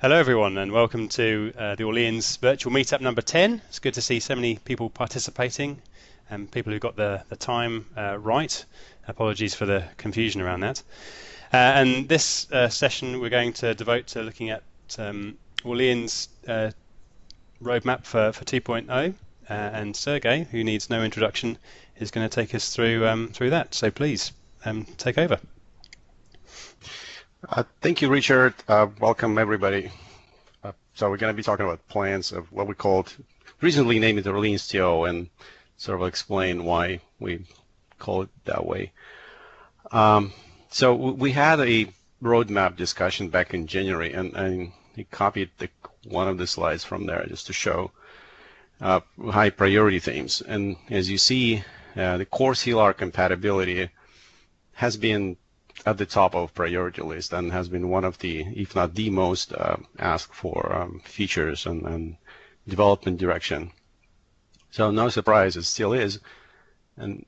Hello everyone and welcome to the Orleans virtual meetup number 10. It's good to see so many people participating and people who got the time right. Apologies for the confusion around that. And this session we're going to devote to looking at Orleans roadmap for 2.0 and Sergey, who needs no introduction, is going to take us through that. So please take over. Thank you, Richard. Welcome, everybody. So we're going to be talking about plans of what we called, recently named it the Orleans TO, and sort of explain why we call it that way. So we had a roadmap discussion back in January, and I copied one of the slides from there just to show high priority themes. And as you see, the core CLR compatibility has been at the top of priority list and has been one of the, if not the most asked for features and development direction. So no surprise, it still is. And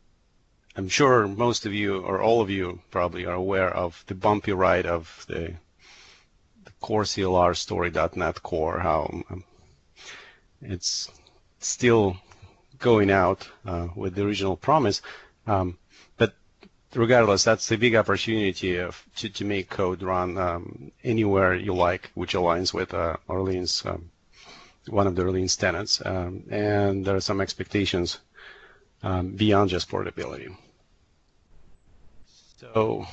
I'm sure most of you, or all of you probably, are aware of the bumpy ride of the core CLR story.NET core, how it's still going out with the original promise. Regardless, that's a big opportunity to make code run anywhere you like, which aligns with Orleans, one of the Orleans tenants. And there are some expectations beyond just portability. So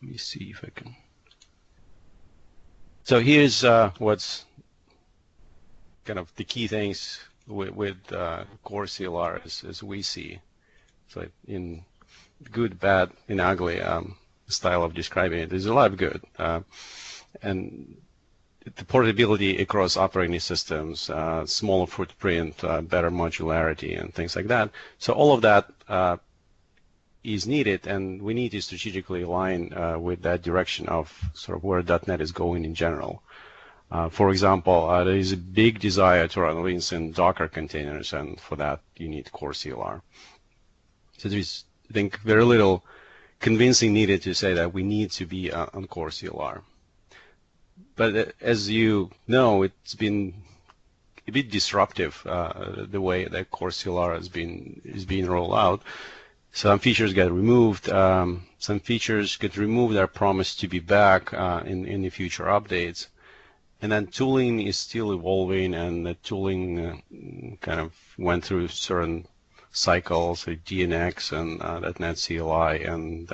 let me see if I can. So here's what's kind of the key things with core CLR as we see. So in good, bad, and ugly style of describing it. There's a lot of good. And the portability across operating systems, smaller footprint, better modularity, and things like that. So all of that is needed, and we need to strategically align with that direction of sort of where .NET is going in general. For example, there is a big desire to run Orleans in Docker containers, and for that you need core CLR. So there's, I think, very little convincing needed to say that we need to be on core CLR. But as you know, it's been a bit disruptive the way that core CLR is being rolled out. Some features get removed. Some features get removed that are promised to be back in the future updates. And then tooling is still evolving, and the tooling kind of went through certain cycles, like DNX and .NET CLI and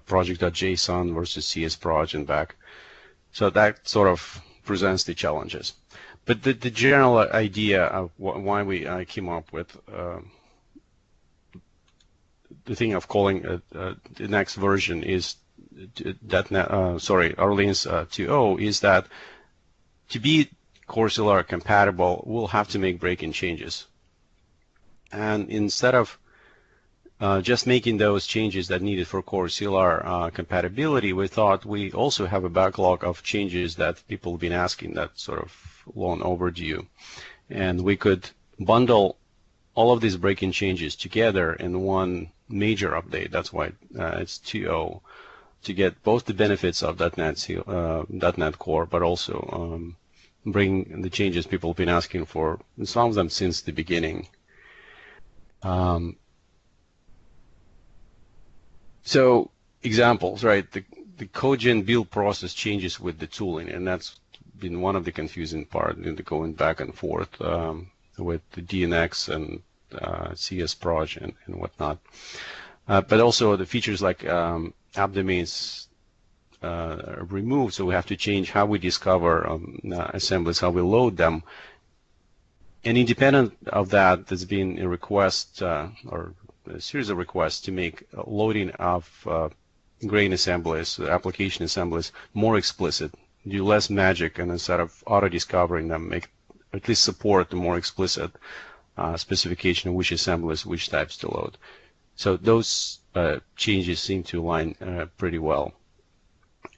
project.json versus CSproj and back. So that sort of presents the challenges. But the general idea of why we came up with the thing of calling the next version is Orleans 2.0 is that to be core CLR compatible, we'll have to make break-in changes. And instead of just making those changes that needed for core CLR compatibility, we thought we also have a backlog of changes that people have been asking that sort of long overdue. And we could bundle all of these break-in changes together in one major update. That's why it's 2.0, to get both the benefits of .NET Core, but also bring the changes people have been asking for, and some of them since the beginning. So examples, right? The CodeGen build process changes with the tooling, and that's been one of the confusing part in the going back and forth with the DNX and CSproj and whatnot. But also the features like app domains are removed, so we have to change how we discover assemblies, how we load them. And independent of that, there's been a request or a series of requests to make loading of grain assemblies, application assemblies, more explicit, do less magic, and instead of auto-discovering them, make at least support the more explicit specification of which assemblies, which types to load. So those changes seem to align pretty well.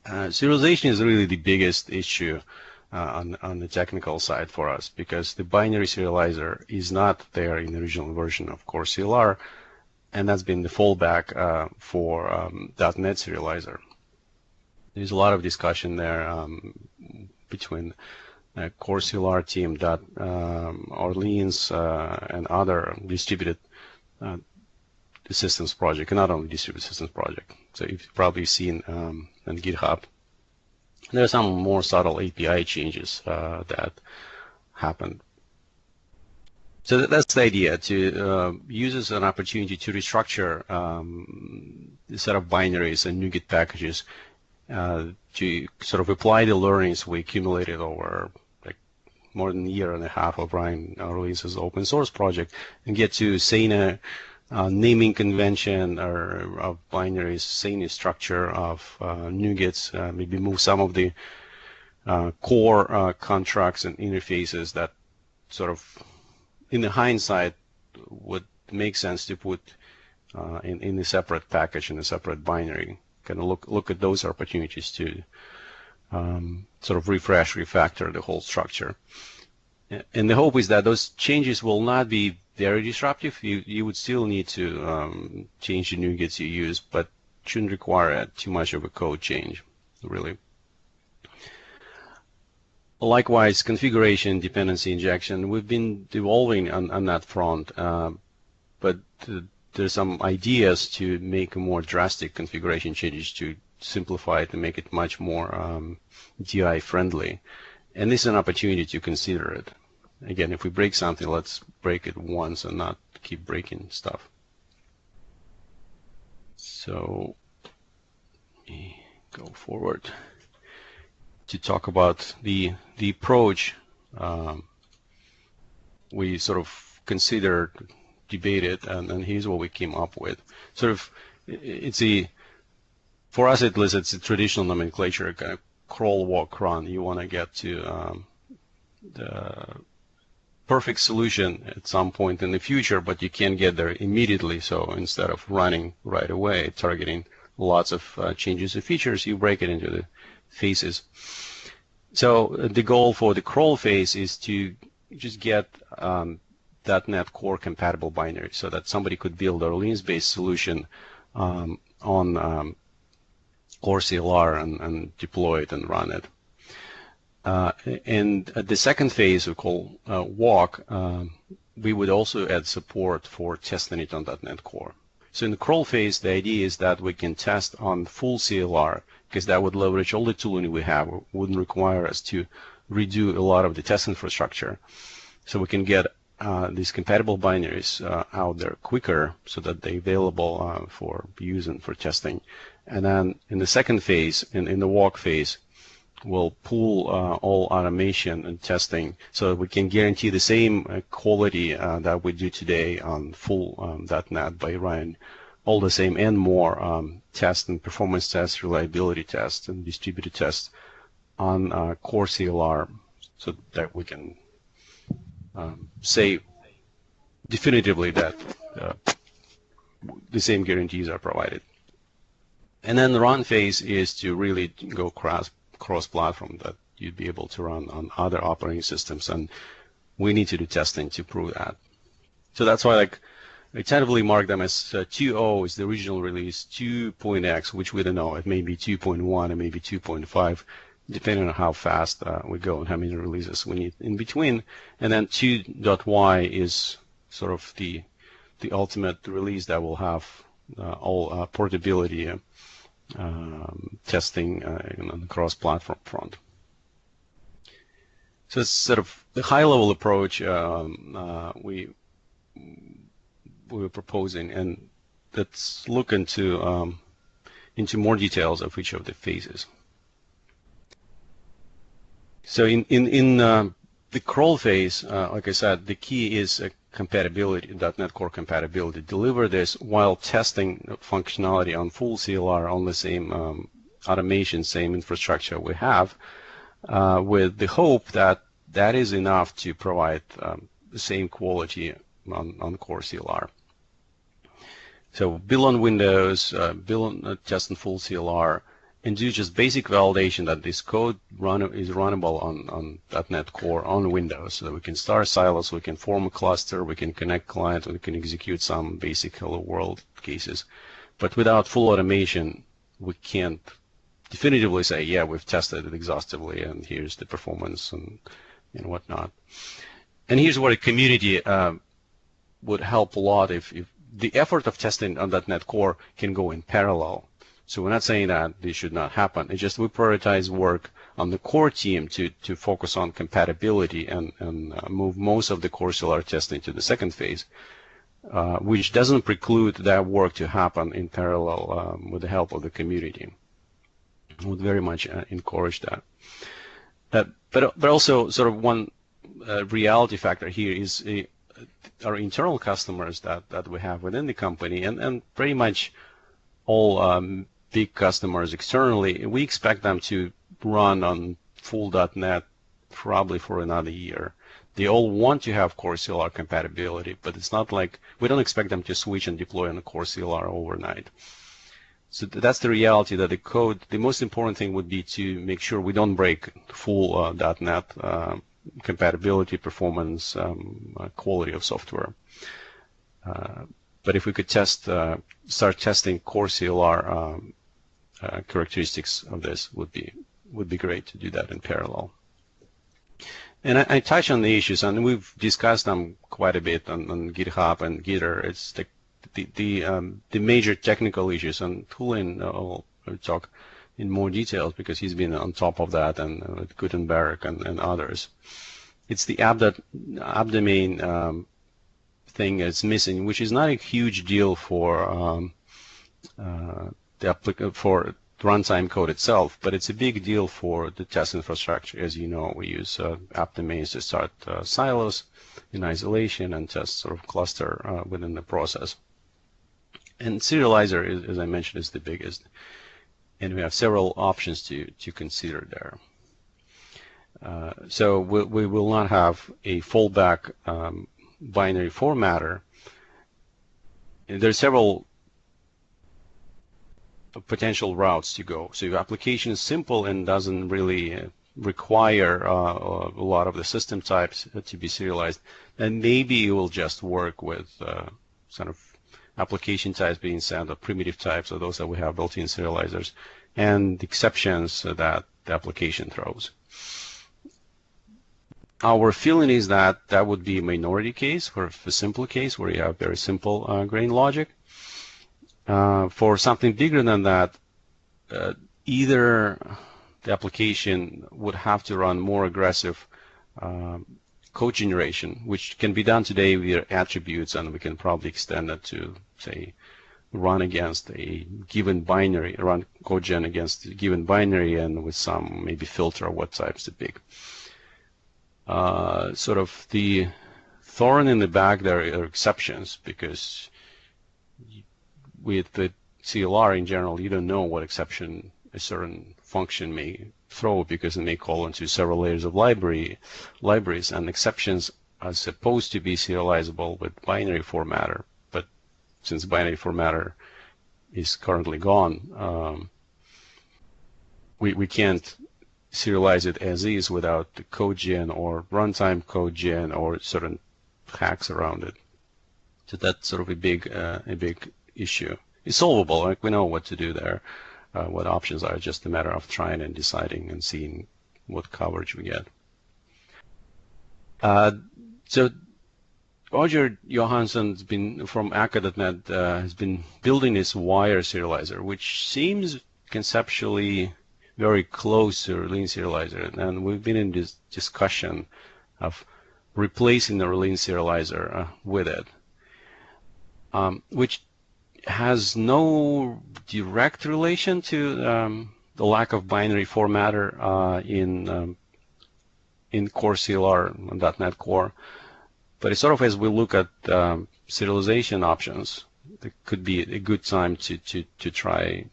Serialization is really the biggest issue on the technical side for us, because the binary serializer is not there in the original version of core CLR, and that's been the fallback for .NET serializer. There's a lot of discussion there between Core CLR team, Orleans, and other distributed systems project, and not only distributed systems project. So you've probably seen on GitHub, there are some more subtle API changes that happened. So that's the idea, to use as an opportunity to restructure the set of binaries and NuGet packages to sort of apply the learnings we accumulated over like more than a year and a half of Brian Orleans' open source project, and get to SANA naming convention or of binaries, SANA structure of NuGets, maybe move some of the core contracts and interfaces that sort of, in the hindsight, would make sense to put in a separate package, in a separate binary. Kind of look at those opportunities to sort of refactor the whole structure. And the hope is that those changes will not be very disruptive. You would still need to change the NuGets you use, but shouldn't require too much of a code change, really. Likewise, configuration dependency injection, we've been evolving on that front, but there's some ideas to make more drastic configuration changes to simplify it and make it much more DI friendly. And this is an opportunity to consider it. Again, if we break something, let's break it once and not keep breaking stuff. So let me go forward to talk about the approach we sort of considered, debated, and here's what we came up with. Sort of, for us at least, it's a traditional nomenclature, kind of crawl, walk, run. You want to get to the perfect solution at some point in the future, but you can't get there immediately. So instead of running right away, targeting lots of changes and features, you break it into the phases. So the goal for the crawl phase is to just get .NET Core compatible binary, so that somebody could build a Orleans-based solution on Core CLR and deploy it and run it. And the second phase we call walk, we would also add support for testing it on .NET Core. So in the crawl phase, the idea is that we can test on full CLR, because that would leverage all the tooling we have. It wouldn't require us to redo a lot of the test infrastructure. So we can get these compatible binaries out there quicker, so that they're available for use and for testing. And then in the second phase, in the walk phase, we'll pool all automation and testing, so that we can guarantee the same quality that we do today on full .NET by running all the same and more tests and performance tests, reliability tests, and distributed tests on Core CLR, so that we can say definitively that the same guarantees are provided. And then the run phase is to really go cross-platform, that you'd be able to run on other operating systems, and we need to do testing to prove that. So that's why, like, I tentatively mark them as 2.0 is the original release, 2.x, which we don't know, it may be 2.1, it may be 2.5, depending on how fast we go and how many releases we need in between. And then 2.y is sort of the ultimate release that will have all portability testing on the cross-platform front. So it's sort of the high-level approach we were proposing, and let's look into more details of each of the phases. So in the crawl phase, like I said, the key is compatibility, .NET Core compatibility. Deliver this while testing functionality on full CLR on the same automation, same infrastructure we have, with the hope that that is enough to provide the same quality on Core CLR. So build on Windows, build on test on full CLR, and do just basic validation that this code is runnable on .NET Core on Windows, so that we can start silos, we can form a cluster, we can connect client, we can execute some basic hello world cases. But without full automation, we can't definitively say, yeah, we've tested it exhaustively, and here's the performance and whatnot. And here's where a community would help a lot if the effort of testing on .NET Core can go in parallel. So we're not saying that this should not happen. It's just we prioritize work on the core team to focus on compatibility and move most of the core CLR testing to the second phase, which doesn't preclude that work to happen in parallel with the help of the community. I would very much encourage that. But also sort of one reality factor here is our internal customers that we have within the company, and pretty much all big customers externally, we expect them to run on full .NET probably for another year. They all want to have core CLR compatibility, but it's not like we don't expect them to switch and deploy on the core CLR overnight. So that's the reality, that the code, the most important thing would be to make sure we don't break full .NET compatibility, performance, quality of software. But if we could start testing core CLR characteristics of this, would be great to do that in parallel. And I touch on the issues, and we've discussed them quite a bit on GitHub and Gitter. It's the major technical issues, and Tulin will talk in more details because he's been on top of that, and with Gutenberg and others. It's the app domain thing is missing, which is not a huge deal for for runtime code itself, but it's a big deal for the test infrastructure. As you know, we use app domains to start silos in isolation and test sort of cluster within the process. And serializer, as I mentioned, is the biggest, and we have several options to consider there. So we will not have a fallback binary formatter. There are several potential routes to go. So your application is simple and doesn't really require a lot of the system types to be serialized, then maybe you will just work with sort of application types being sent, or primitive types, or those that we have built-in serializers, and exceptions that the application throws. Our feeling is that that would be a minority case, for a simple case where you have very simple grain logic. For something bigger than that, either the application would have to run more aggressive code generation, which can be done today via attributes, and we can probably extend that to, say, run against a given binary, run code gen against a given binary, and with some maybe filter what types to pick. Sort of the thorn in the back there are exceptions, because with the CLR in general, you don't know what exception a certain function may throw, because it may call into several layers of libraries, and exceptions are supposed to be serializable with binary formatter, but since binary formatter is currently gone, we can't serialize it as is without the code gen or runtime code gen or certain hacks around it. So that's sort of a big issue. It's solvable. Like, we know what to do there, what options are. Just a matter of trying and deciding and seeing what coverage we get. So Roger Johansson from Akka.net has been building this wire serializer, which seems conceptually very close to Relin serializer, and we've been in this discussion of replacing the Relin serializer with it, which has no direct relation to the lack of binary formatter in core CLR .NET Core, but it's sort of, as we look at serialization options, it could be a good time to try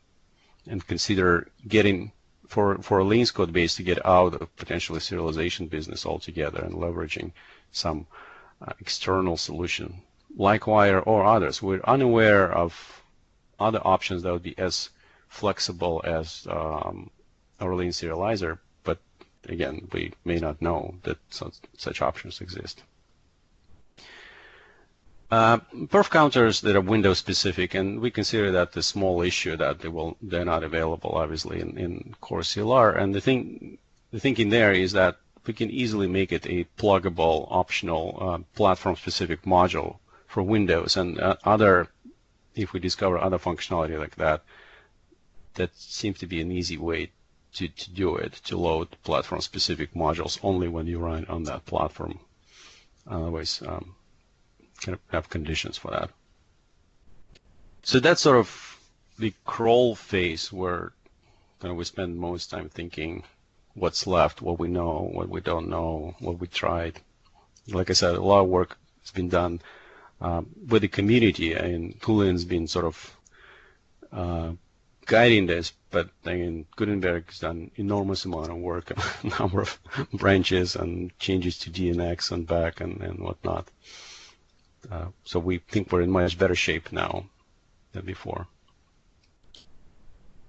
and consider getting for a Lean's code base to get out of potentially serialization business altogether and leveraging some external solution like Wire or others. We're unaware of other options that would be as flexible as our Lean serializer, but again, we may not know that such options exist. Perf counters that are Windows specific, and we consider that the small issue that they're not available obviously in Core CLR. And the thinking there is that we can easily make it a pluggable, optional platform specific module for Windows and if we discover other functionality like that, that seems to be an easy way to do it, to load platform specific modules only when you run on that platform. Otherwise, kind of have conditions for that. So that's sort of the crawl phase where kind of we spend most time thinking what's left, what we know, what we don't know, what we tried. Like I said, a lot of work has been done with the community, and Julian's been sort of guiding this, but I mean, Gutenberg's done enormous amount of work, a number of branches and changes to DNX and back and whatnot. So we think we're in much better shape now than before.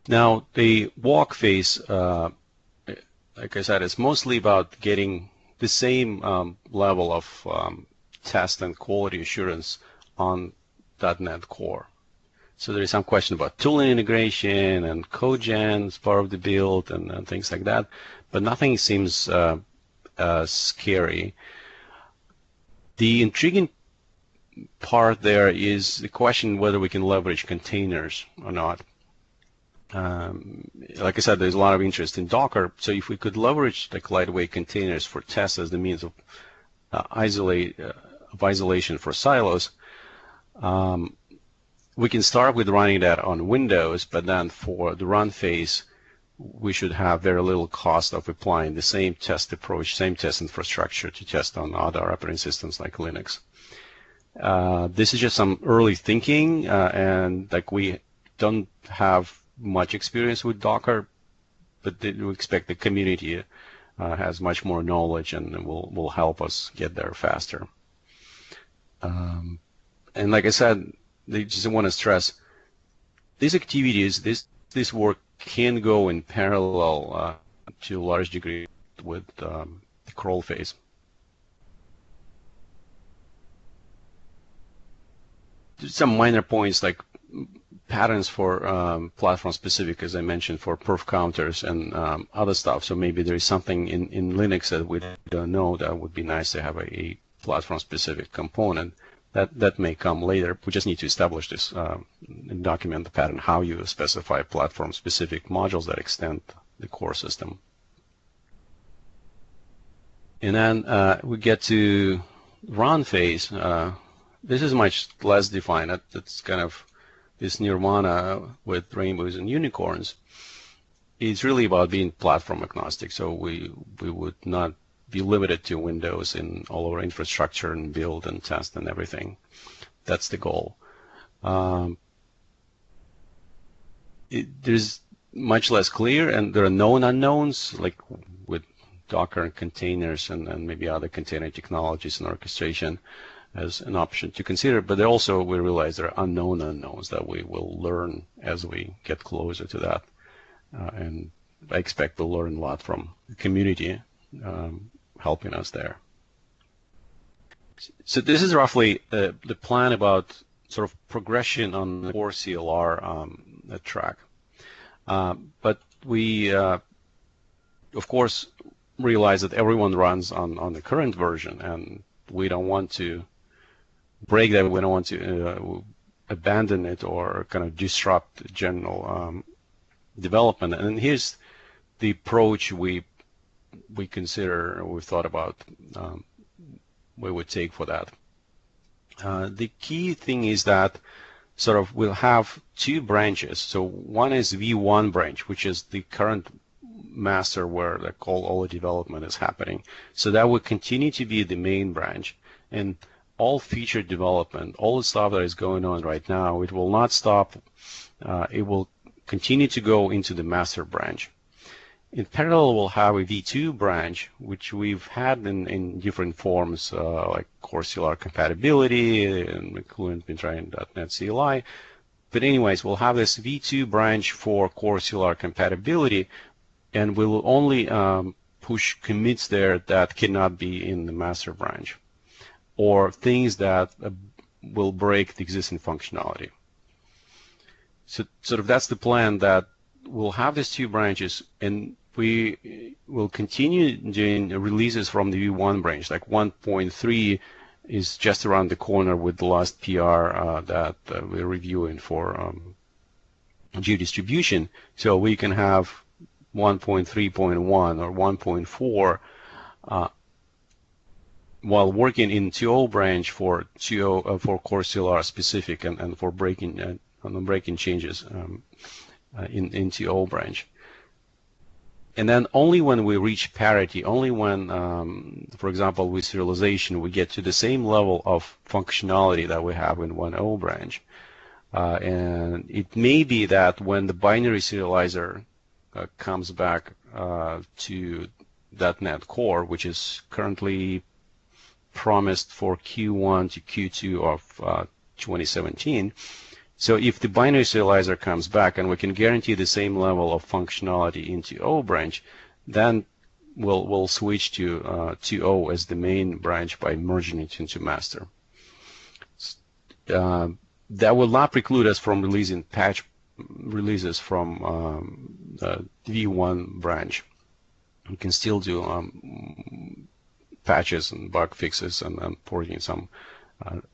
Now, the walk phase, like I said, is mostly about getting the same level of test and quality assurance on .NET Core. So there is some question about tooling integration and code gen as part of the build and things like that, but nothing seems scary. The intriguing part there is the question whether we can leverage containers or not. Like I said, there's a lot of interest in Docker, so if we could leverage like lightweight containers for tests as the means of isolation for silos, we can start with running that on Windows, but then for the run phase, we should have very little cost of applying the same test approach, same test infrastructure to test on other operating systems like Linux. This is just some early thinking, and like we don't have much experience with Docker, but we expect the community has much more knowledge and will help us get there faster. And like I said, they just want to stress these activities, this work can go in parallel to a large degree with the crawl phase. Some minor points like patterns for platform specific, as I mentioned, for perf counters and other stuff. So maybe there is something in Linux that we don't know that would be nice to have a platform specific component. That may come later. We just need to establish this and document the pattern, how you specify platform specific modules that extend the core system. And then we get to run phase. This is much less defined. That's kind of this nirvana with rainbows and unicorns. It's really about being platform agnostic. So we would not be limited to Windows in all our infrastructure and build and test and everything. That's the goal. There's much less clear, and there are known unknowns, like with Docker and containers and maybe other container technologies and orchestration as an option to consider. But there also, we realize there are unknown unknowns that we will learn as we get closer to that. And I expect we'll learn a lot from the community helping us there. So this is roughly the plan about sort of progression on the core CLR track. But we, of course, realize that everyone runs on the current version, and we don't want to break that. We don't want to abandon it or kind of disrupt general development. And here's the approach we consider, we've thought about we would take for that. The key thing is that sort of we'll have two branches. So one is V1 branch, which is the current master where all the development is happening. So that will continue to be the main branch, and all feature development, all the stuff that is going on right now, it will not stop. It will continue to go into the master branch. In parallel, we'll have a V2 branch, which we've had in different forms, like Core CLR compatibility, and McLuhan's been trying .NET CLI. But anyways, we'll have this V2 branch for Core CLR compatibility, and we will only push commits there that cannot be in the master branch, or things that will break the existing functionality. So sort of that's the plan, that we'll have these two branches, and we will continue doing releases from the V1 branch. Like 1.3 is just around the corner with the last PR that we're reviewing for geodistribution. So we can have 1.3.1 or 1.4 while working in 2.0 branch for 2.0 for core CLR specific and for breaking breaking changes in 2.0 branch. And then only when we reach parity, only when, for example, with serialization, we get to the same level of functionality that we have in 1.0 branch. And it may be that when the binary serializer comes back to .NET Core, which is currently promised for Q1 to Q2 of 2017. So if the binary serializer comes back and we can guarantee the same level of functionality into O branch, then we'll switch to 2.0 as the main branch by merging it into master. That will not preclude us from releasing patch releases from the V1 branch. We can still do patches and bug fixes and porting some,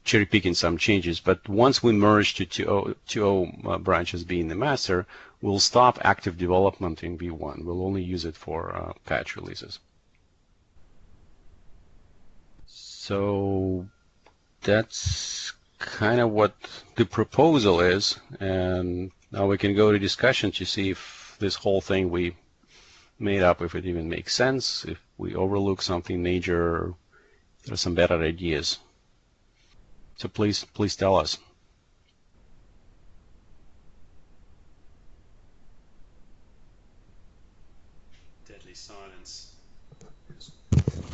cherry picking some changes. But once we merge to 2.0 branches being the master, we'll stop active development in V1. We'll only use it for patch releases. So that's kind of what the proposal is, and now we can go to discussion to see if this whole thing we made up, if it even makes sense, if we overlook something major, there are some better ideas. So please tell us. Deadly silence.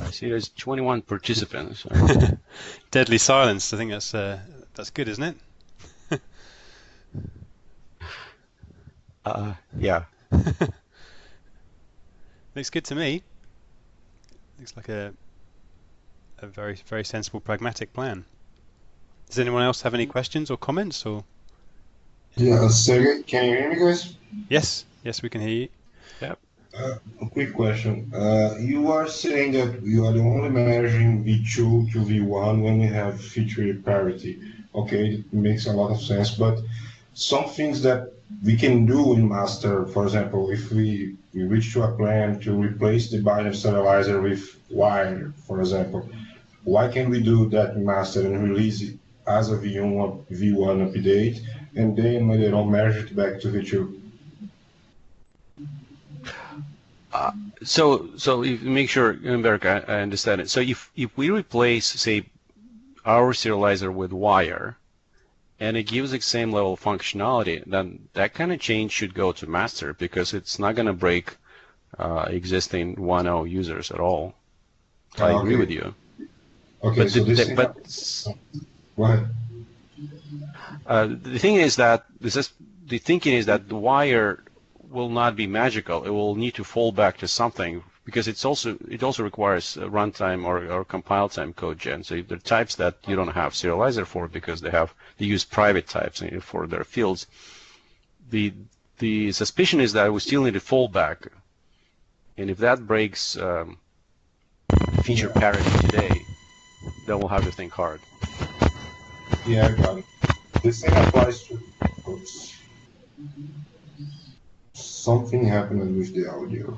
I see there's 21 participants. Deadly silence. I think that's good, isn't it? Yeah. Looks good to me. Looks like a very, very sensible, pragmatic plan. Does anyone else have any questions or comments? Or Yeah, Sergey, can you hear me, guys? yes, we can hear you. Yep. A quick question. You are saying that you are only managing V2 to V1 when you have feature parity. Okay, it makes a lot of sense, but some things that we can do in master, for example, if we reach to a plan to replace the binary serializer with wire, for example, why can we do that in master and release it as a V1 update, and then later on merge it back to V2? So if you make sure, Umberg, I understand it. So if we replace, say, our serializer with wire, and it gives the same level of functionality, then that kind of change should go to master, because it's not going to break existing 1.0 users at all. I agree with you. Okay, but so go ahead. The thing is that the thinking is that the wire will not be magical. It will need to fall back to something, because it also requires runtime or compile time code gen. So if there are types that you don't have serializer for because they use private types for their fields, the suspicion is that we still need a fallback, and if that breaks feature parity today, then we'll have to think hard. Yeah, I got it. The same applies to oops. Something happened with the audio.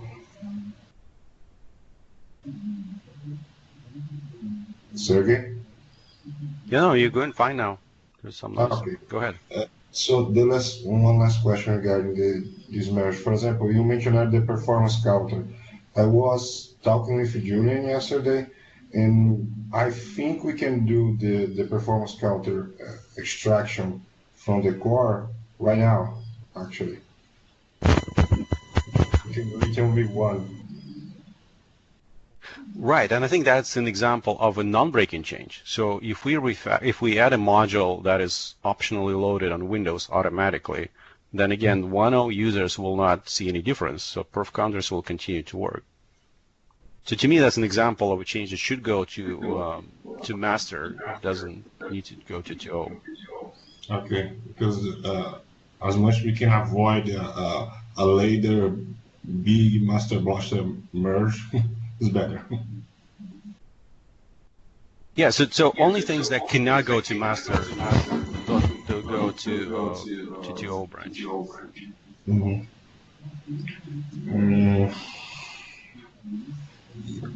Sergey? Yeah, you're going fine now. There's some noise. Okay. Go ahead. So one last question regarding this merge. For example, you mentioned the performance counter. I was talking with Julian yesterday, and I think we can do the performance counter extraction from the core right now, actually. We can be one. Right, and I think that's an example of a non-breaking change. So if we add a module that is optionally loaded on Windows automatically, then again 1.0 users will not see any difference. So perf counters will continue to work. So to me, that's an example of a change that should go to master. It doesn't need to go to O. Okay, because as much we can avoid a later big master blaster merge is better. Yeah, so only things that cannot go to master don't go to O branch. Mm-hmm.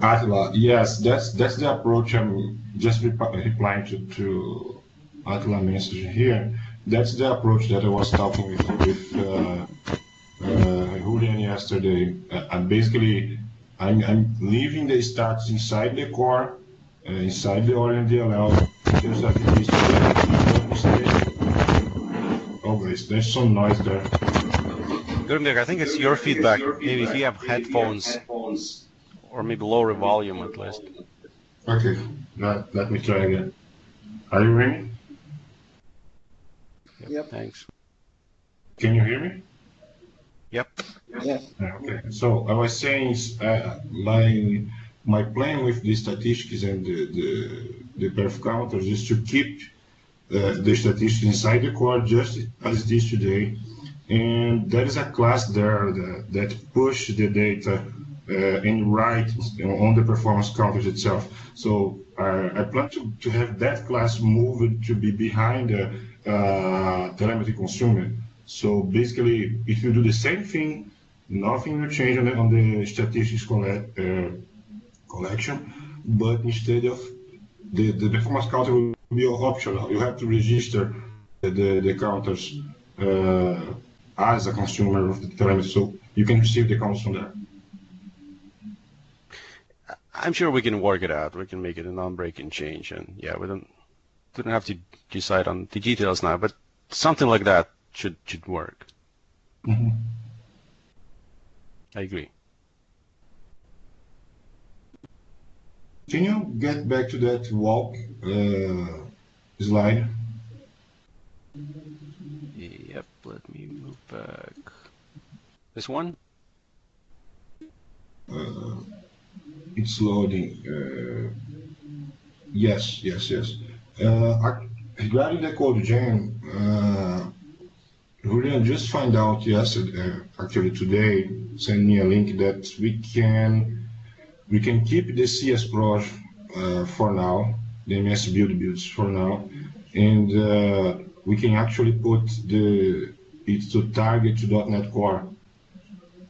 Atla, yes, that's the approach. I'm just replying to Atla message here. That's the approach that I was talking with Julian yesterday. Basically, I'm leaving the stats inside the core, inside the Orient DLL. Just like this. Oh, guys, there's some noise there. Gutenberg, I think it's your feedback. Maybe if you have headphones, or maybe lower volume at least. Okay, let me try again. Are you hearing me? Yep. Thanks. Can you hear me? Yep. Yeah. Okay. So I was saying my plan with the statistics and the perf counters is to keep the statistics inside the core just as it is today, and there is a class there that push the data and write on the performance counters itself. So I plan to have that class moved to be behind the telemetry consumer. So basically, if you do the same thing, nothing will change on the statistics collection, but instead of the performance counter will be optional. You have to register the counters as a consumer of the telemetry, so you can receive the counts from there. I'm sure we can work it out. We can make it a non-breaking change, and yeah, we don't have to decide on the details now, but something like that should work. Mm-hmm. I agree. Can you get back to that walk slide? Yep, let me move back. This one? It's loading. Yes. Regarding the code gen, Julian just find out yesterday, actually today, send me a link that we can keep the CS proj for now, the MS builds for now, and we can actually put it to target to .NET Core.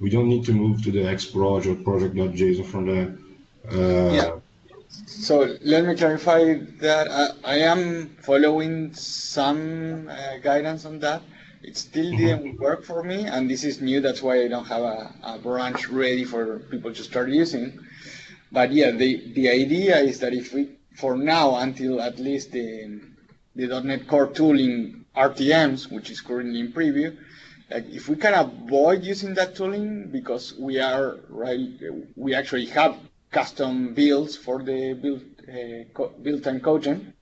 We don't need to move to the xproj or project.json from there. Yeah. So let me clarify that I am following some guidance on that. It still didn't work for me, and this is new. That's why I don't have a branch ready for people to start using. But yeah, the idea is that if we, for now, until at least the .NET Core tooling RTMs, which is currently in preview, like if we can avoid using that tooling because we actually have custom builds for the built-in codegen,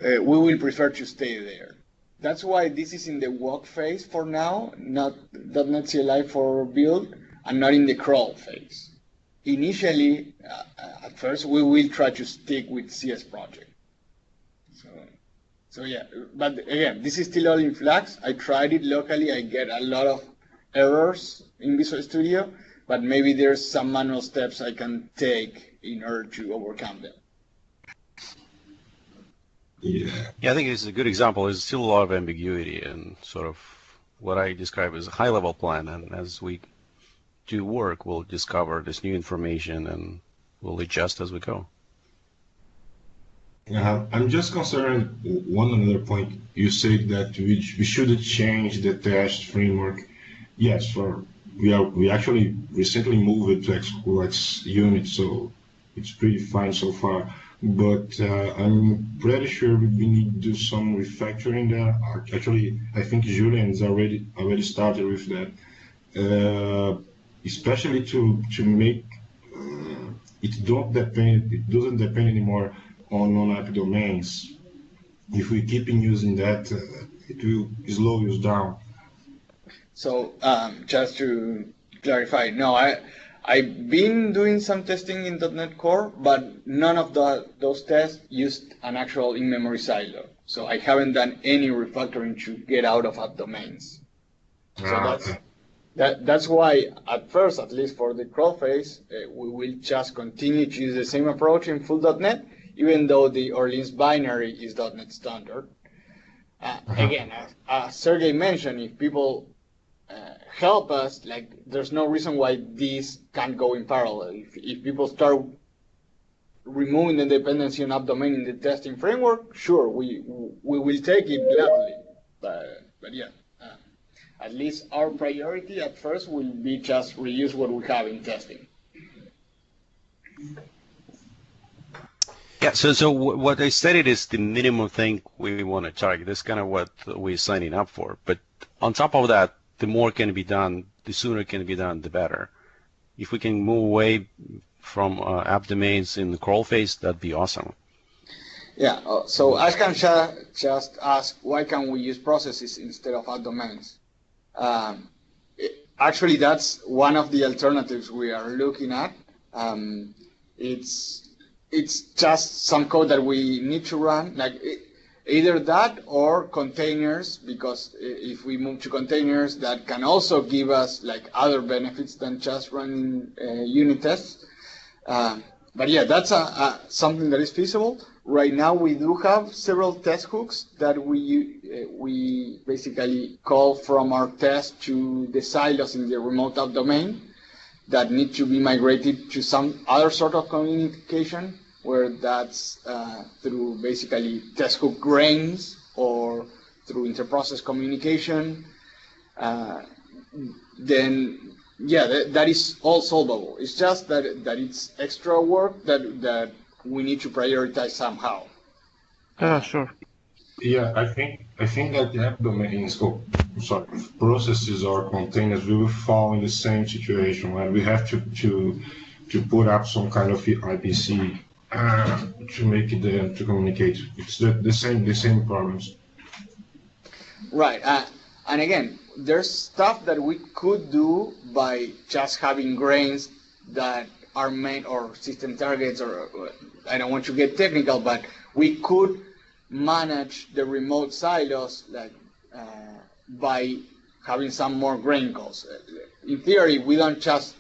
we will prefer to stay there. That's why this is in the walk phase for now, not .NET CLI for build, and not in the crawl phase. Initially, at first, we will try to stick with CS project. So yeah, but again, this is still all in flux. I tried it locally. I get a lot of errors in Visual Studio, but maybe there's some manual steps I can take in order to overcome them. Yeah, I think it's a good example. There's still a lot of ambiguity and sort of what I describe as a high-level plan, and as we do work, we'll discover this new information and we'll adjust as we go. I'm just concerned one another point. You said that we should change the test framework. Yes, we actually recently moved to XQX unit, so it's pretty fine so far. But I'm pretty sure we need to do some refactoring there. Actually, I think Julian's already started with that, especially to make it doesn't depend anymore on non-app domains. If we keep using that, it will slow us down. So just to clarify, no, I've been doing some testing in .NET Core, but none of those tests used an actual in-memory silo. So I haven't done any refactoring to get out of app domains. So that's why, at first, at least for the crawl phase, we will just continue to use the same approach in full .NET, even though the Orleans binary is .NET standard. Again, as Sergey mentioned, if people help us, like, there's no reason why these can't go in parallel. If people start removing the dependency on app domain in the testing framework, sure, we will take it gladly. But yeah. At least our priority at first will be just reuse what we have in testing. Yeah, so what I stated is the minimum thing we want to target. That's kind of what we're signing up for. But on top of that, the more can be done, the sooner it can be done, the better. If we can move away from app domains in the crawl phase, that'd be awesome. Yeah, so Ashkan just asked, why can't we use processes instead of app domains? Actually, that's one of the alternatives we are looking at. It's just some code that we need to run, like either that or containers, because if we move to containers, that can also give us like other benefits than just running unit tests. But yeah, that's something that is feasible. Right now, we do have several test hooks that we basically call from our test to the silos in the remote app domain that need to be migrated to some other sort of communication, where that's through basically test hook grains or through interprocess communication. Then yeah, that is all solvable. It's just that it's extra work that we need to prioritize somehow. Sure. Yeah, I think that the app domains, processes or containers will fall in the same situation where we have to put up some kind of IPC to make it to communicate. It's the same problems. Right, and again, there's stuff that we could do by just having grains that are made, or system targets, or I don't want to get technical, but we could manage the remote silos like by having some more grain calls. In theory, we don't just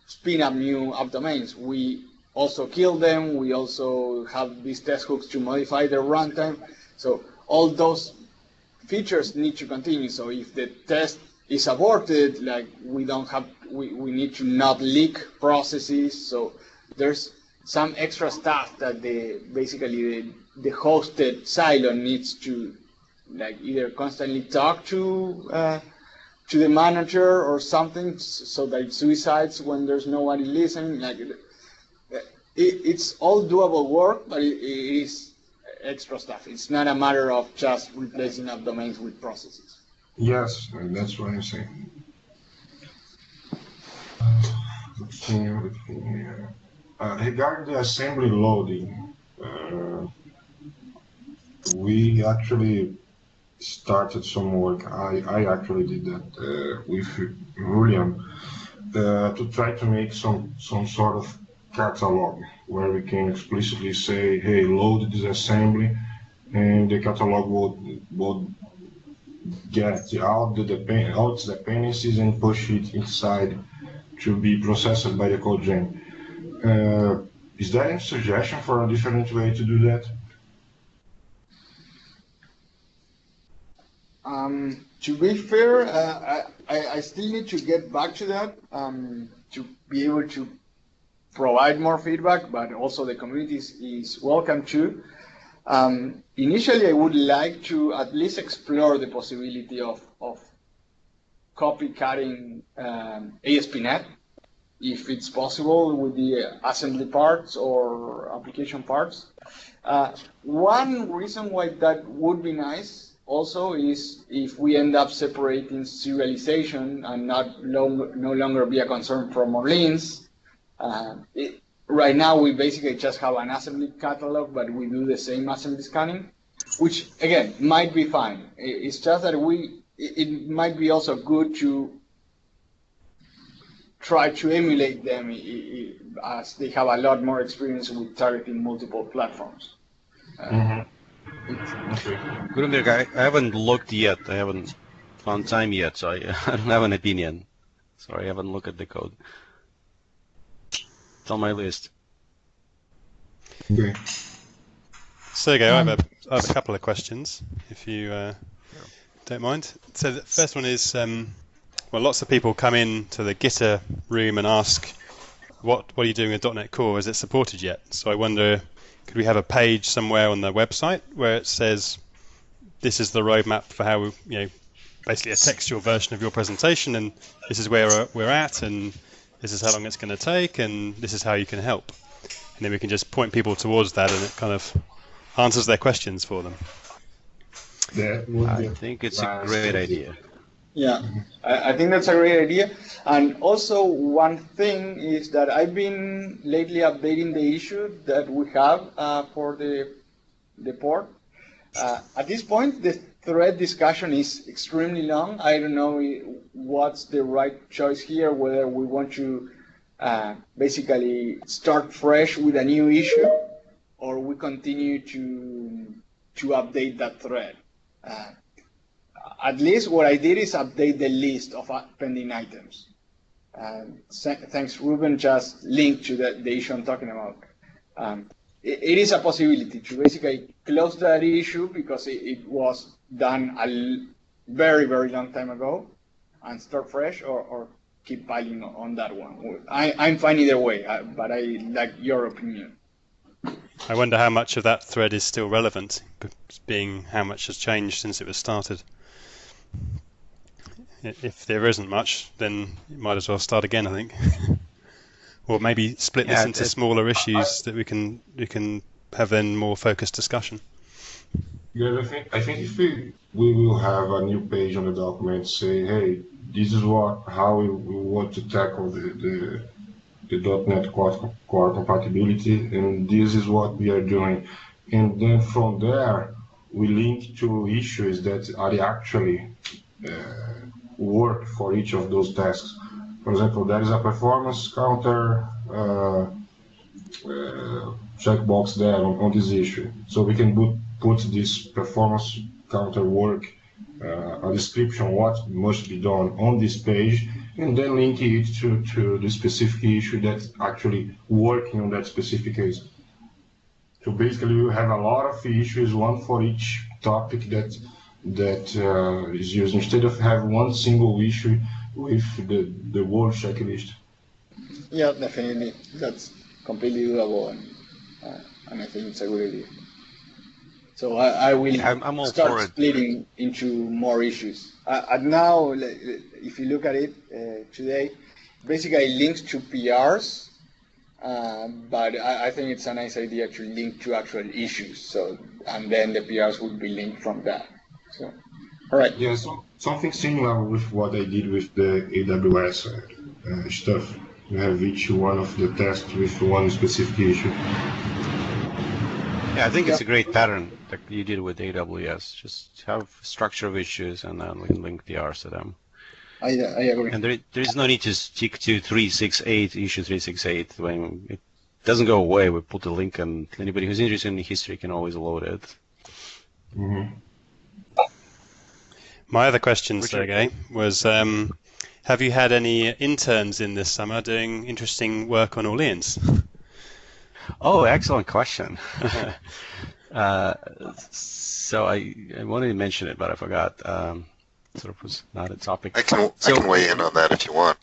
spin up new app domains. We also kill them. We also have these test hooks to modify their runtime. So all those features need to continue. So if the test is aborted, like we need to not leak processes. So there's some extra stuff that basically the hosted silo needs to like either constantly talk to the manager or something, so that it suicides when there's nobody listening. Like it's all doable work, but it is extra stuff. It's not a matter of just replacing app domains with processes. Yes, that's what I'm saying. Regarding the assembly loading, we actually started some work. I actually did that with William to try to make some sort of catalog where we can explicitly say, hey, load this assembly, and the catalog would get all its dependencies and push it inside to be processed by the code gen. Is there any suggestion for a different way to do that? To be fair, I still need to get back to that to be able to provide more feedback, but also the community is welcome too. Initially, I would like to at least explore the possibility of copycatting ASP.NET, if it's possible, with the assembly parts or application parts. One reason why that would be nice also is if we end up separating serialization and no longer be a concern from Orleans. Right now, we basically just have an assembly catalog, but we do the same assembly scanning, which again might be fine. It's just that it might be also good to try to emulate them as they have a lot more experience with targeting multiple platforms. Okay. Gutenberg, I haven't looked yet. I haven't found time yet, so I don't have an opinion. Sorry, I haven't looked at the code. It's on my list. Okay. Sergey, I have a couple of questions, if you don't mind. So the first one is, well, lots of people come in to the Gitter room and ask, what are you doing with .NET Core? Is it supported yet? So I wonder, could we have a page somewhere on the website where it says, this is the roadmap for how, basically a textual version of your presentation, and this is where we're at, and this is how long it's going to take, and this is how you can help. And then we can just point people towards that, and it kind of answers their questions for them. I think it's a great idea. Yeah, I think that's a great idea. And also one thing is that I've been lately updating the issue that we have for the port. At this point, the thread discussion is extremely long. I don't know what's the right choice here, whether we want to basically start fresh with a new issue, or we continue to update that thread. At least what I did is update the list of pending items. Thanks, Ruben just linked to the issue I'm talking about. It is a possibility to basically close that issue because it was done a very, very long time ago and start fresh, or keep piling on that one. I'm fine either way, but I like your opinion. I wonder how much of that thread is still relevant, being how much has changed since it was started. If there isn't much, then you might as well start again, I think. Or maybe split this into smaller issues that we can have then more focused discussion. Yeah, I think if we will have a new page on the document saying, hey, this is how we want to tackle the .NET Core compatibility, and this is what we are doing. And then from there, we link to issues that are actually work for each of those tasks. For example, there is a performance counter checkbox there on this issue. So we can put this performance counter work, a description what must be done on this page, and then link it to the specific issue that's actually working on that specific case. So basically, you have a lot of issues, one for each topic that is used, instead of having one single issue with the whole checklist. Yeah, definitely. That's completely doable, and I think it's a good idea. So I will I'm all start for it. splitting into more issues. And now, if you look at it today, basically links to PRs, but I think it's a nice idea to link to actual issues. So, and then the PRs will be linked from that. So, all right. Yeah, so something similar with what I did with the AWS stuff. You have each one of the tests with one specific issue. Yeah, I think it's a great pattern that you did with AWS. Just have structure of issues and then we can link PRs to them. I agree. And there is no need to stick to 368, issue 368. When it doesn't go away, we put a link, and anybody who's interested in the history can always load it. Mm-hmm. My other question, Sergey, was have you had any interns in this summer doing interesting work on Orleans? Oh, excellent question. So I wanted to mention it, but I forgot. Sort of was not a topic. I can weigh in on that if you want.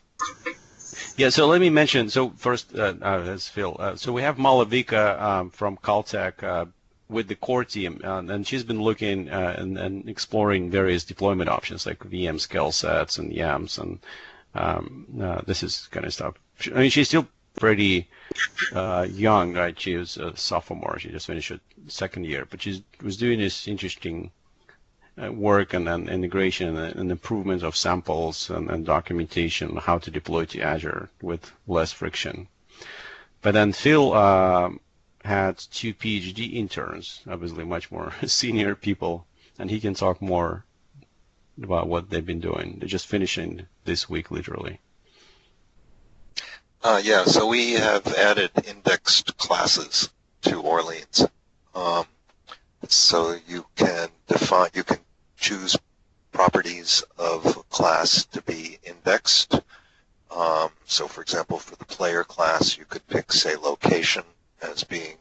Yeah, so let me mention. So first, that's Phil. So we have Malavika from Caltech with the core team, and she's been looking and exploring various deployment options like VM scale sets and YAMLs and this is kind of stuff. I mean, she's still pretty young, right? She was a sophomore. She just finished her second year, but she was doing this interesting work and integration and improvement of samples and documentation, how to deploy to Azure with less friction. But then Phil had 2 PhD interns, obviously much more senior people, and he can talk more about what they've been doing. They're just finishing this week, literally. Yeah, so we have added indexed classes to Orleans. So you can choose properties of a class to be indexed. So for example, for the player class, you could pick, say, location as being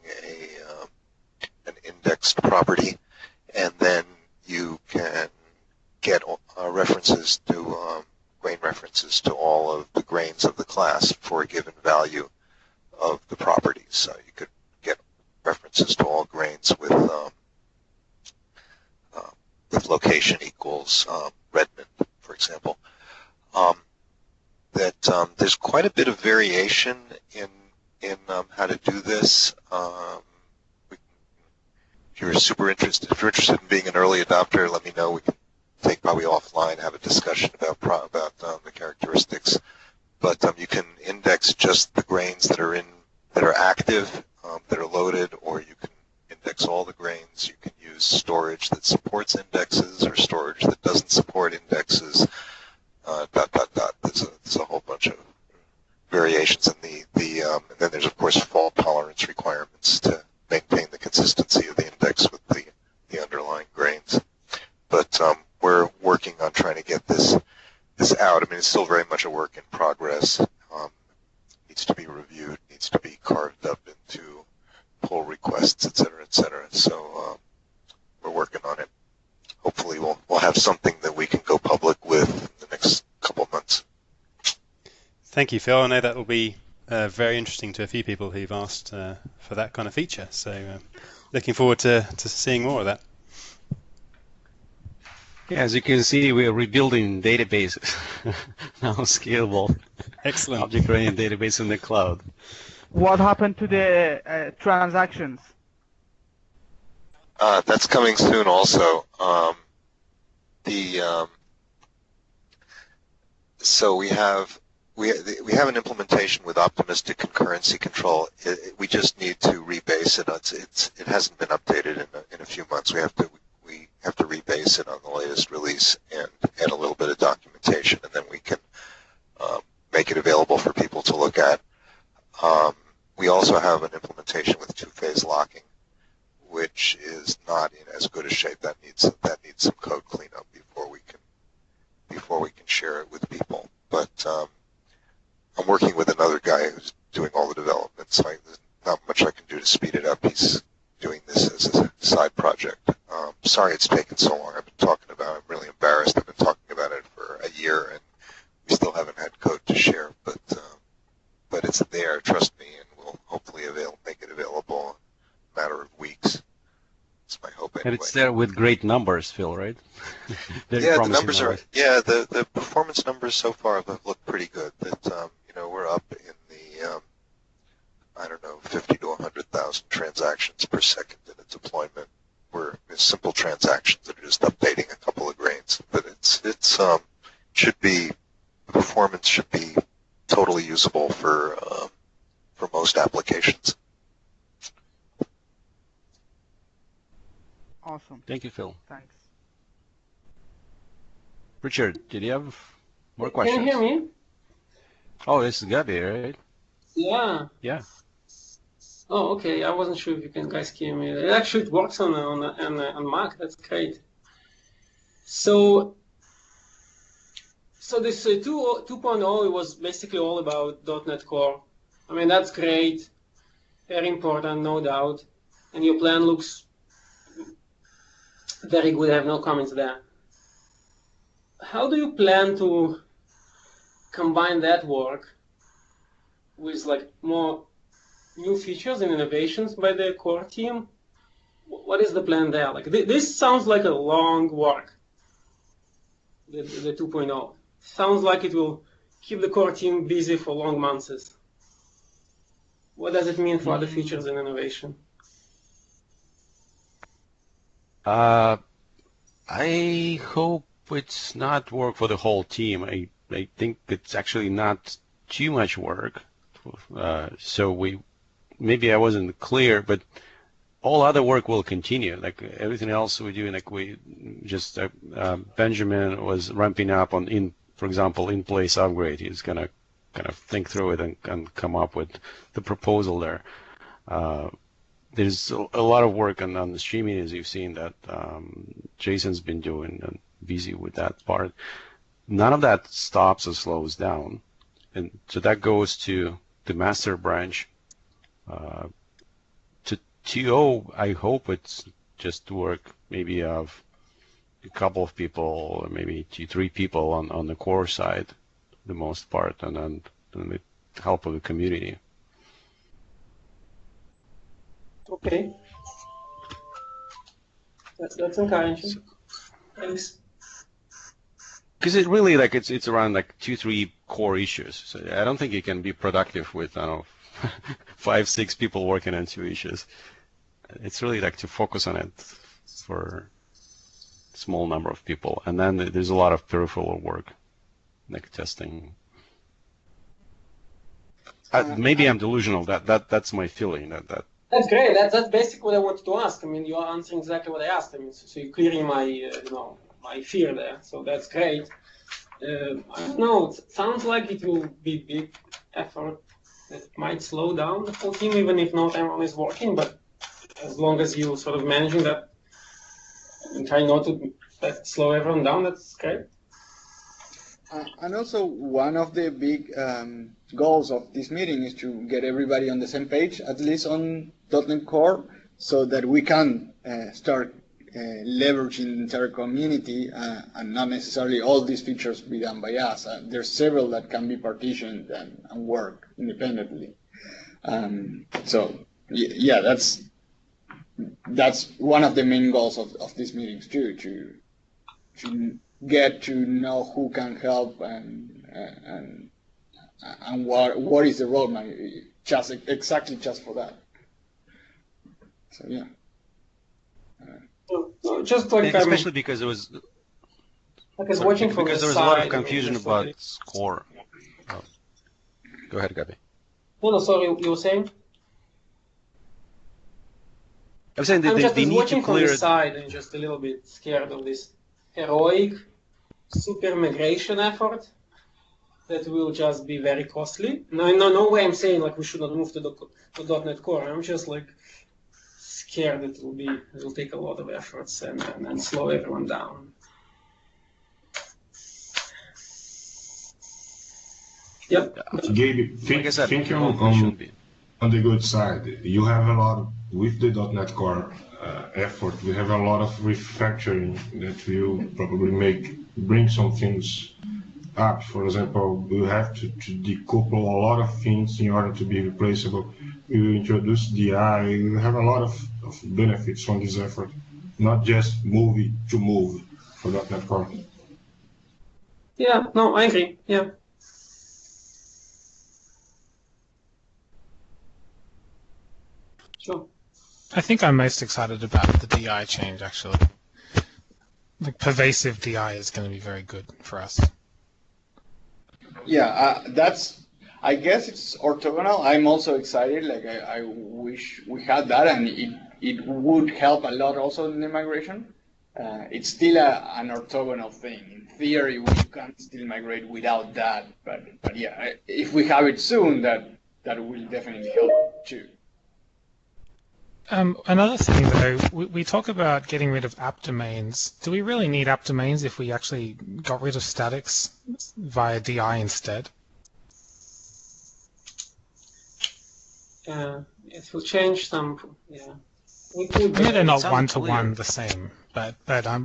an indexed property, and then you can get references to grain references to all of the grains of the class for a given value of the properties. So you could get references to all grains with location equals Redmond, for example. There's quite a bit of variation in how to do this. If you're interested in being an early adopter, let me know. We can take probably offline, have a discussion about the characteristics. But you can index just the grains that are active, that are loaded, or you can index all the grains. You can use storage that supports indexes or storage that doesn't support indexes. There's a whole bunch of variations in and then there's of course fault tolerance requirements to maintain the consistency of the index with the underlying grains. But we're working on trying to get this out. I mean, it's still very much a work in progress. Needs to be reviewed, needs to be carved up into pull requests, et cetera, et cetera. So we're working on it. Hopefully we'll have something that we can go public with in the next couple of months. Thank you, Phil. I know that will be very interesting to a few people who've asked for that kind of feature. So looking forward to seeing more of that. Yeah, as you can see, we are rebuilding databases now, scalable. Excellent. Object-oriented database in the cloud. What happened to the transactions? That's coming soon also. So we have an implementation with optimistic concurrency control. We just need to rebase it. It hasn't been updated in a few months. We have to rebase it on the latest release and add a little bit of documentation, and then we can make it available for people to look at. We also have an implementation with two-phase locking, which is not in as good a shape. That needs some code cleanup before we can share it with people. But I'm working with another guy who's doing all the development, so there's not much I can do to speed it up. He's doing this as a side project. Sorry it's taken so long. I've been talking about it. I'm really embarrassed. I've been talking about it for a year, and we still haven't had code to share. But it's there. Trust me, and we'll hopefully make it available in a matter of weeks. That's my hope anyway. And it's there with great numbers, Phil, right? Yeah, the numbers are. Yeah, the performance numbers so far have looked pretty good. That we're up in the 50 to 100,000 transactions per second in a deployment. We're simple transactions that are just updating a couple of grains, but the performance should be totally usable for most applications. Awesome. Thank you, Phil. Thanks. Richard, did you have more questions? Can you hear me? Oh, this is Gabi, right? Yeah. Yeah. Oh, okay. I wasn't sure if you guys hear me. It works on Mac. That's great. So this 2.0, it was basically all about .NET Core. I mean, that's great, very important, no doubt. And your plan looks very good. I have no comments there. How do you plan to combine that work with more new features and innovations by the core team? What is the plan there? This sounds like a long work. The 2.0 sounds like it will keep the core team busy for long months. What does it mean for other features and innovation? I hope it's not work for the whole team. I think it's actually not too much work. Maybe I wasn't clear, but all other work will continue. Everything else we do, Benjamin was ramping up on, for example, in-place upgrade. He's gonna kind of think through it and come up with the proposal there. There's a lot of work on the streaming, as you've seen, that Jason's been doing and busy with that part. None of that stops or slows down. And so that goes to the master branch. To TO, I hope it's just work maybe of a couple of people, or maybe 2-3 people on the core side, the most part, and then with the help of the community. Okay. That's encouraging. Thanks. Because it really it's around 2-3 core issues. So I don't think you can be productive with 5-6 people working on 2 issues. It's really to focus on it for a small number of people, and then there's a lot of peripheral work, like testing. Maybe I'm delusional. That's my feeling. That's great. That's basically what I wanted to ask. I mean, you are answering exactly what I asked. I mean, so you're clearing my my fear there. So that's great. I don't know. It sounds like it will be big effort that might slow down the whole team, even if not everyone is working. But as long as you sort of managing that and try not to slow everyone down, that's great. And also, one of the big goals of this meeting is to get everybody on the same page, at least on .NET Core, so that we can start leveraging the entire community and not necessarily all these features be done by us. There's several that can be partitioned and work independently. So, yeah, that's one of the main goals of these meetings too, to get to know who can help and what is the roadmap, just for that. So yeah. So just like especially because there was watching from because the there was side, a lot of confusion about core. Oh. Go ahead, Gabi. No, sorry, you were saying? I'm saying I'm they just need watching to from the clear. side and just a little bit scared of this heroic super migration effort that will just be very costly. No way I'm saying we should not move to .NET Core. I'm just scared that it will take a lot of efforts and slow everyone down. Yep. Gabe, think on the good side. You have a lot with the .NET Core effort. We have a lot of refactoring that will probably bring some things up. For example, we have to decouple a lot of things in order to be replaceable. We will introduce DI. We have a lot of benefits from this effort, not just move for .NET Core. Yeah, no, I agree. Yeah. Sure. I think I'm most excited about the DI change, actually. Pervasive DI is going to be very good for us. Yeah, I guess it's orthogonal. I'm also excited. I wish we had that, and it would help a lot also in the migration. It's still an orthogonal thing. In theory, we can still migrate without that, but yeah, if we have it soon, that will definitely help too. Another thing, though, we talk about getting rid of app domains. Do we really need app domains if we actually got rid of statics via DI instead? It will change some, yeah. They're not one-to-one the same, but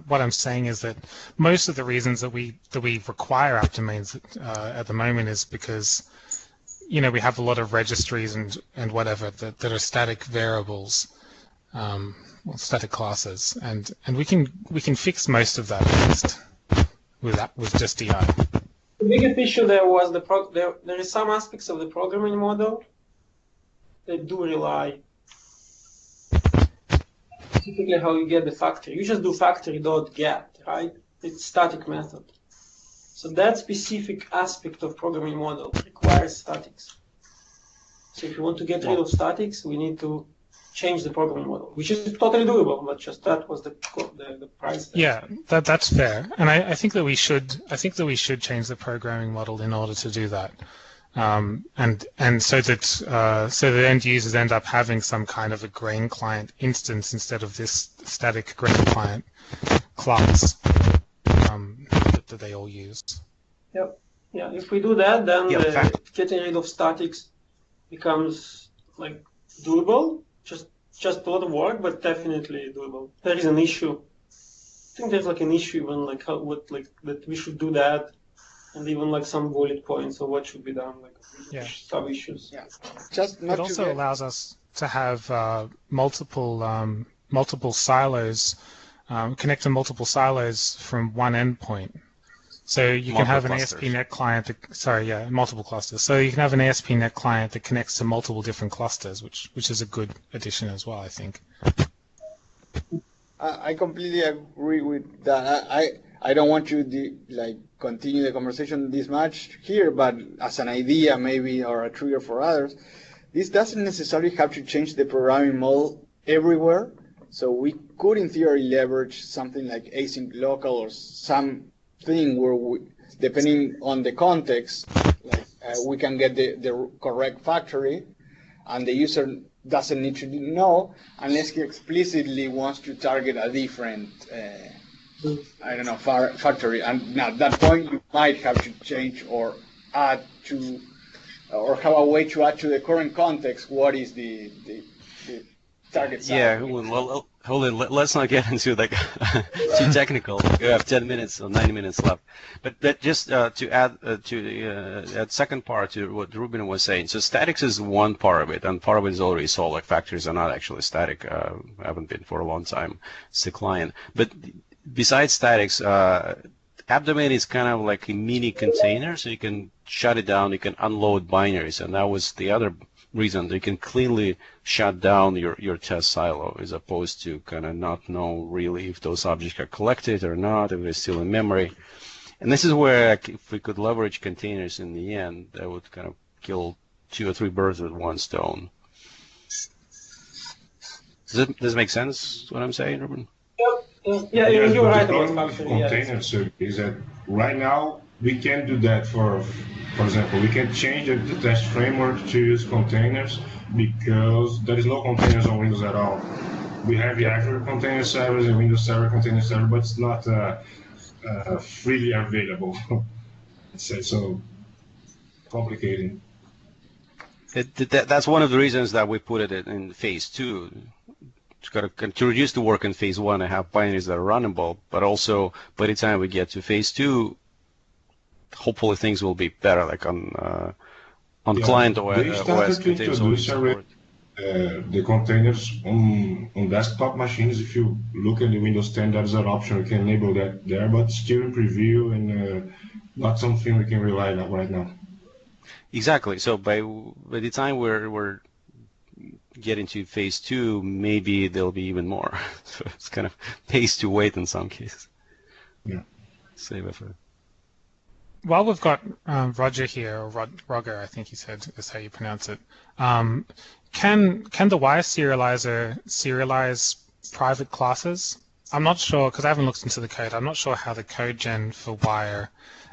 what I'm saying is that most of the reasons that we require app domains at the moment is because we have a lot of registries and whatever that are static variables, static classes, and we can fix most of that with just DI. The biggest issue there was there is some aspects of the programming model that do rely. Typically, how you get the factory, you just do factory.get, right? It's static method. So that specific aspect of programming model requires statics. So if you want to get rid of statics, we need to change the programming model, which is totally doable, but just that was the price. Yeah, that's fair, and I think that we should change the programming model in order to do that. and so that the end users end up having some kind of a grain client instance instead of this static grain client class that they all use. Yep. Yeah. If we do that, then getting rid of statics becomes like doable. Just a lot of work, but definitely doable. There is an issue. I think there's like an issue even like that we should do that, and even like some bullet points of what should be done, like sub issues. Yeah. Just not it also allows us to have multiple silos, connect to multiple silos from one endpoint. So you can have an ASP.NET client multiple clusters. So you can have an ASP.NET client that connects to multiple different clusters, which is a good addition as well, I think. I completely agree with that. I don't want to continue the conversation this much here, but as an idea maybe or a trigger for others, this doesn't necessarily have to change the programming model everywhere. So we could in theory leverage something like async local or something where depending on the context, we can get the correct factory, and the user doesn't need to know unless he explicitly wants to target a different, factory. And at that point, you might have to change or add to, or have a way to add to the current context what is the target size. Yeah, well, hold on. Let's not get into too technical. We have 10 minutes or 90 minutes left. But just to add to that second part to what Ruben was saying. So statics is one part of it, and part of it is already solved. Like factories are not actually static. Haven't been for a long time. It's the client. But besides statics, app domain is kind of like a mini container, so you can shut it down. You can unload binaries, and that was the other reason you can cleanly shut down your test silo, as opposed to kind of not know really if those objects are collected or not, if they're still in memory. And this is where if we could leverage containers in the end, that would kind of kill 2 or 3 birds with one stone. Does it make sense what I'm saying, Ruben? Yeah, you're right about containers. Is that right now we can do that for example, we can change the test framework to use containers because there is no containers on Windows at all. We have the Azure Container Servers and Windows Server Container Server, but it's not freely available. It's so complicated. That's one of the reasons that we put it in phase 2. To reduce the work in phase 1 and have binaries that are runnable, but also by the time we get to phase 2, hopefully things will be better, like on client OS. They started to introduce the containers on desktop machines. If you look at the Windows 10, there's an option, we can enable that there, but still in preview and not something we can rely on right now. Exactly. So by the time we're getting to phase 2, maybe there'll be even more. So it's kind of pays to wait in some cases. Yeah. Save it for. While we've got Roger here, or Roger, I think he said is how you pronounce it. Can the wire serializer serialize private classes? I'm not sure, because I haven't looked into the code. I'm not sure how the code gen for wire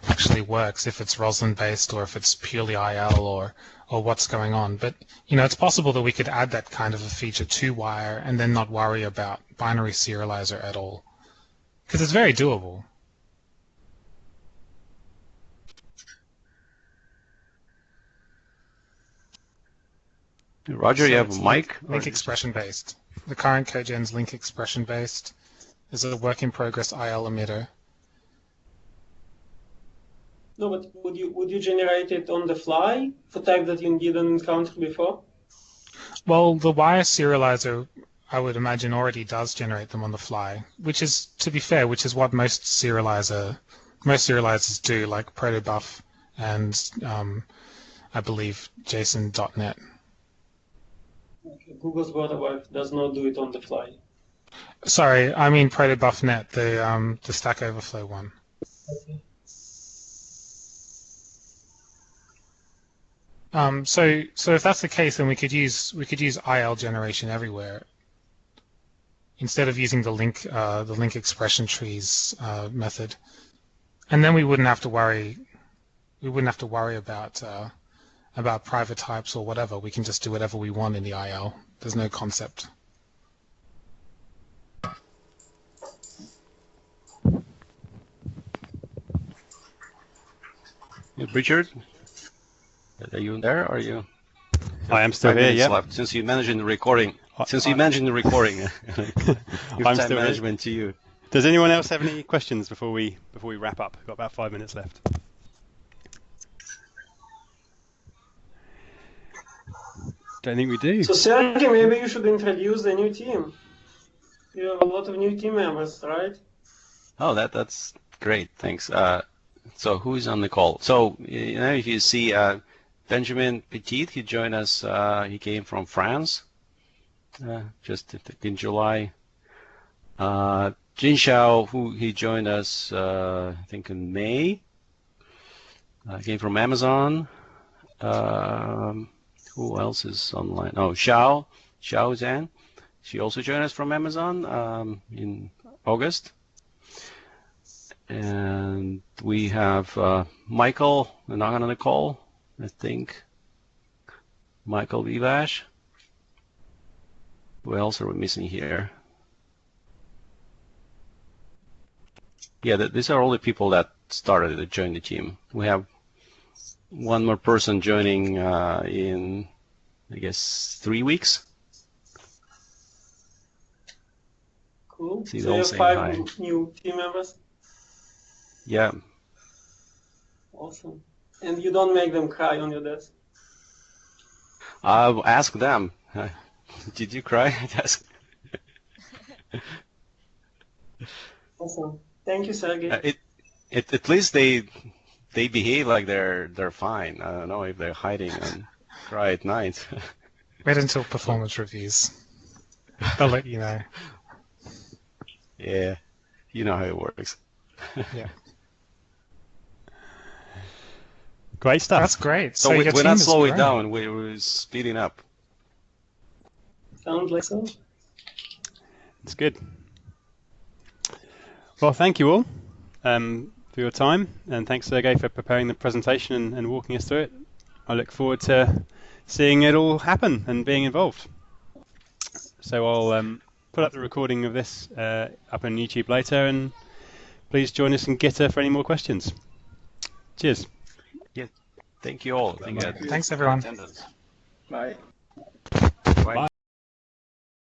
actually works, if it's Roslyn based or if it's purely IL or what's going on. But it's possible that we could add that kind of a feature to wire and then not worry about binary serializer at all, because it's very doable. Roger, you have a mic? Link expression based. The current codegen's link expression based. There's a work in progress IL emitter. No, but would you generate it on the fly for type that you didn't encounter before? Well, the wire serializer, I would imagine, already does generate them on the fly, which is, to be fair, which is what most serializers do, like protobuf and I believe JSON.NET. Okay. Google's Protobuf does not do it on the fly. Sorry, I mean protobuf.net, the Stack Overflow one. Okay. So if that's the case, then we could use IL generation everywhere instead of using the link expression trees method, and then we wouldn't have to worry about about private types or whatever. We can just do whatever we want in the IL. There's no concept. Richard, are you there? Or are you? I am still 5 here. minutes Yeah. left. Since you managed the recording, I'm give still time here. management to you. Does anyone else have any questions before we wrap up? We've got about 5 minutes left. Don't think we do. So Sergey, maybe you should introduce the new team. You have a lot of new team members, right? Oh, that's great. Thanks. So who is on the call? So if you see Benjamin Petit, he joined us. He came from France, just in July. Jin Xiao, he joined us, I think in May. Came from Amazon. Who else is online? Oh, Xiao Zhan. She also joined us from Amazon in August. And we have Michael, not on the call, I think. Michael Vivash. Who else are we missing here? Yeah, these are all the people that joined the team. We have one more person joining in, I guess, 3 weeks. Cool. See, So you have 5 new team members? Yeah. Awesome. And you don't make them cry on your desk? Ask them. Did you cry? Awesome. Thank you, Sergey. At least they behave like they're fine. I don't know if they're hiding and cry at night. Wait until performance reviews. They'll let you know. Yeah, you know how it works. Yeah. Great stuff. That's great. So your we're team not is slowing growing. down. We're speeding up. Sounds like so. It's good. Well, thank you all for your time, and thanks, Sergey, for preparing the presentation and walking us through it. I look forward to seeing it all happen and being involved. So I'll put up the recording of this up on YouTube later, and please join us in Gitter for any more questions. Cheers. Yeah, thank you all. Thanks, everyone. Bye.